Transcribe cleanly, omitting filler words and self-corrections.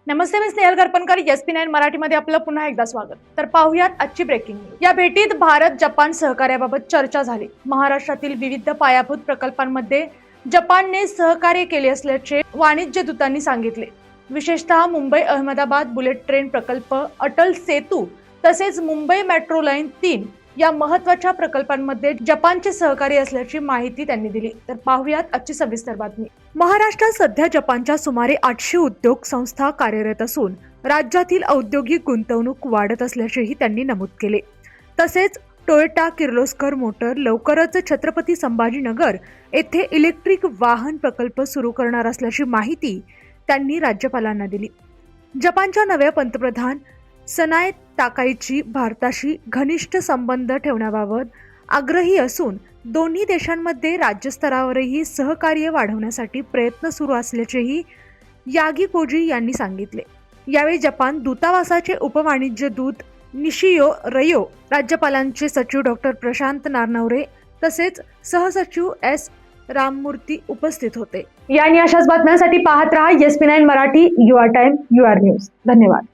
नमस्ते, मी Snehal करपणकर. SP9 मराठीमध्ये आपलं पुन्हा एकदा स्वागत. तर पाहूयात आजची ब्रेकिंग न्यूज. या भेटीत भारत जपान सहकार्याबाबत चर्चा झाली. महाराष्ट्रातील विविध पायाभूत प्रकल्पांमध्ये जपानने सहकार्य केले असल्याचे वाणिज्य दूतांनी सांगितले. विशेषतः मुंबई अहमदाबाद बुलेट ट्रेन प्रकल्प, अटल सेतू तसेच मुंबई मेट्रो लाईन 3 या महत्त्वाच्या प्रकल्पांमध्ये जपानचे सहकार्य असल्याची माहिती त्यांनी दिली. तर पाहूयात आजची सविस्तर बातमी. महाराष्ट्रात सध्या जपानच्या सुमारे 800 उद्योग संस्था कार्यरत असून राज्यातील औद्योगिक गुंतवणूक वाढत असल्याचेही त्यांनी नमूद केले. तसेच टोयोटा किर्लोस्कर मोटर लवकरच छत्रपती संभाजीनगर येथे इलेक्ट्रिक वाहन प्रकल्प सुरू करणार असल्याची माहिती त्यांनी राज्यपालांना दिली. जपानच्या नव्या पंतप्रधान सनाए ताकाईची भारताशी घनिष्ठ संबंध ठेवण्याबाबत आग्रही असून दोन्ही देशांमध्ये राज्यस्तरावरही सहकार्य वाढवण्यासाठी प्रयत्न सुरू असल्याचेही यागी कोजी यांनी सांगितले. यावेळी जपान दूतावासाचे उपवाणिज्य दूत निशियो रयो, राज्यपालांचे सचिव डॉक्टर प्रशांत नारनवरे तसेच सहसचिव S राममूर्ती उपस्थित होते. या आणि अशाच बातम्यांसाठी पाहत रहा SP9 Marathi. Your time your news. धन्यवाद.